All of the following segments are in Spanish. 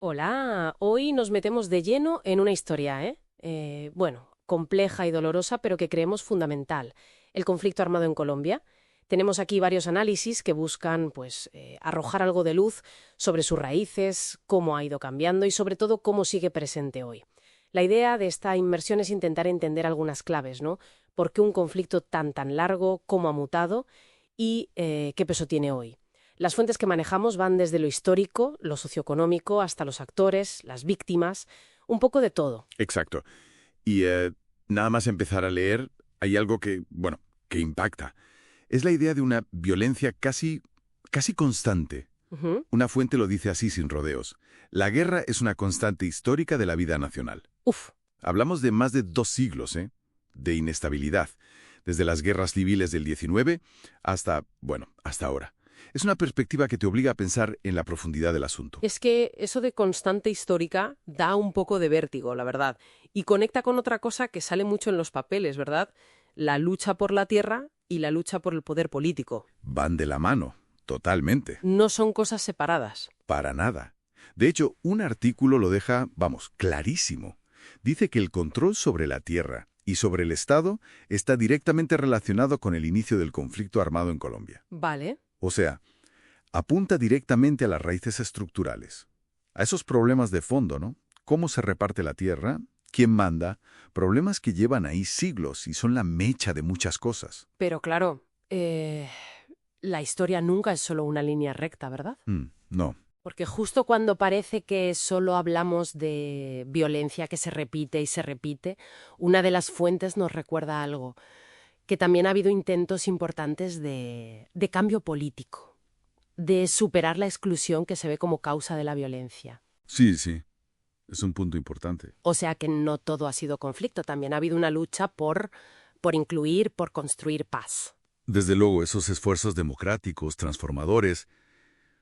Hola, hoy nos metemos de lleno en una historia, bueno, compleja y dolorosa, pero que creemos fundamental. El conflicto armado en Colombia. Tenemos aquí varios análisis que buscan, pues, arrojar algo de luz sobre sus raíces, cómo ha ido cambiando y, sobre todo, cómo sigue presente hoy. La idea de esta inmersión es intentar entender algunas claves, ¿no? ¿Por qué un conflicto tan largo, cómo ha mutado y qué peso tiene hoy? Las fuentes que manejamos van desde lo histórico, lo socioeconómico, hasta los actores, las víctimas, un poco de todo. Exacto. Y nada más empezar a leer, hay algo que, bueno, que impacta. Es la idea de una violencia casi constante. Ujú. Una fuente lo dice así sin rodeos. La guerra es una constante histórica de la vida nacional. Uf, Hablamos de más de 2 siglos, de inestabilidad, desde las guerras civiles del 19 hasta, bueno, hasta ahora. Es una perspectiva que te obliga a pensar en la profundidad del asunto. es que eso de constante histórica da un poco de vértigo, la verdad, y conecta con otra cosa que sale mucho en los papeles, ¿verdad? La lucha por la tierra y la lucha por el poder político. Van de la mano, totalmente. No son cosas separadas. Para nada. De hecho, un artículo lo deja, vamos, clarísimo. Dice que el control sobre la tierra y sobre el Estado está directamente relacionado con el inicio del conflicto armado en Colombia. Vale. O sea, apunta directamente a las raíces estructurales, a esos problemas de fondo, ¿no? ¿Cómo se reparte la tierra? ¿Quién manda? Problemas que llevan ahí siglos y son la mecha de muchas cosas. Pero claro, la historia nunca es solo una línea recta, ¿verdad? No. Porque justo cuando parece que solo hablamos de violencia que se repite y se repite, una de las fuentes nos recuerda algo, que también ha habido intentos importantes de cambio político, de superar la exclusión que se ve como causa de la violencia. Sí, sí. Es un punto importante. O sea que no todo ha sido conflicto, también ha habido una lucha por incluir, por construir paz. Desde luego, esos esfuerzos democráticos, transformadores,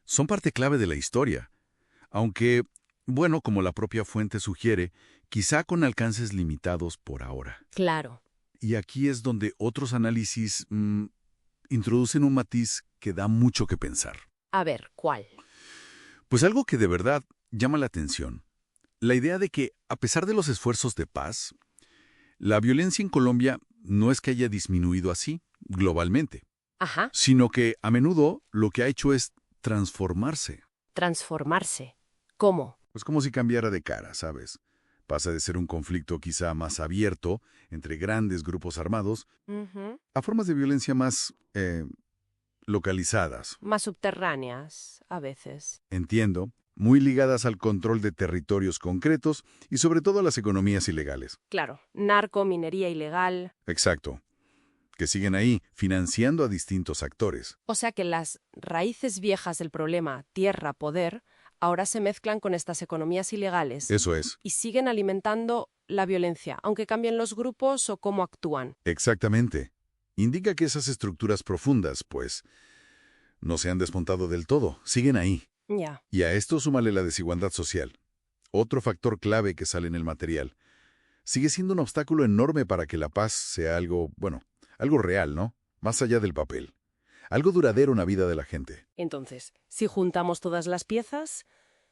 son parte clave de la historia, aunque, bueno, como la propia fuente sugiere, quizá con alcances limitados por ahora. Claro. Y aquí es donde otros análisis introducen un matiz que da mucho que pensar. A ver, ¿cuál? Pues algo que de verdad llama la atención. La idea de que, a pesar de los esfuerzos de paz, la violencia en Colombia no es que haya disminuido así, globalmente, Ajá, sino que a menudo lo que ha hecho es transformarse. transformarse. ¿Cómo? Pues como si cambiara de cara, ¿sabes? Pasa de ser un conflicto quizá más abierto entre grandes grupos armados Ujú. a formas de violencia más localizadas, Más subterráneas, a veces. entiendo, muy ligadas al control de territorios concretos y sobre todo a las economías ilegales. Claro, narco, minería ilegal. Exacto, que siguen ahí financiando a distintos actores. O sea que las raíces viejas del problema, tierra, poder, ahora se mezclan con estas economías ilegales Eso es, y siguen alimentando la violencia, aunque cambien los grupos o cómo actúan. exactamente. Indica que esas estructuras profundas, pues, no se han desmontado del todo, siguen ahí. Ya. Y a esto súmale la desigualdad social. Otro factor clave que sale en el material. Sigue siendo un obstáculo enorme para que la paz sea algo, bueno, algo real, ¿no? Más allá del papel. Algo duradero en la vida de la gente. Entonces, si juntamos todas las piezas,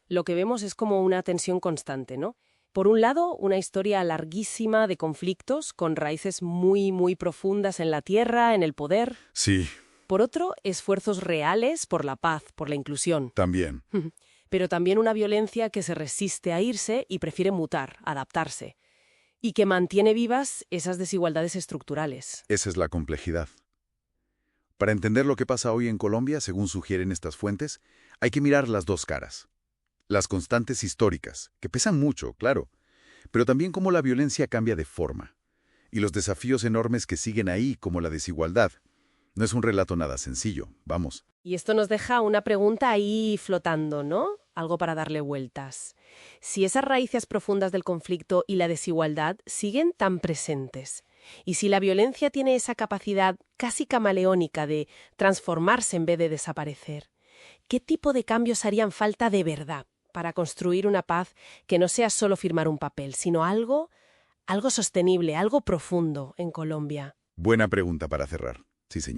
lo que vemos es como una tensión constante, ¿no? Por un lado, una historia larguísima de conflictos con raíces muy profundas en la tierra, en el poder. Sí, Por otro, esfuerzos reales por la paz, por la inclusión. también. Pero también una violencia que se resiste a irse y prefiere mutar, adaptarse, y que mantiene vivas esas desigualdades estructurales. Esa es la complejidad. Para entender lo que pasa hoy en Colombia, según sugieren estas fuentes, hay que mirar las dos caras. Las constantes históricas, que pesan mucho, claro, pero también cómo la violencia cambia de forma. Y los desafíos enormes que siguen ahí, como la desigualdad. No es un relato nada sencillo, vamos. Y esto nos deja una pregunta ahí flotando, ¿no? Algo para darle vueltas. Si esas raíces profundas del conflicto y la desigualdad siguen tan presentes, y si la violencia tiene esa capacidad casi camaleónica de transformarse en vez de desaparecer, ¿qué tipo de cambios harían falta de verdad para construir una paz que no sea solo firmar un papel, sino algo sostenible, algo profundo en Colombia? Buena pregunta para cerrar. Sí, señor.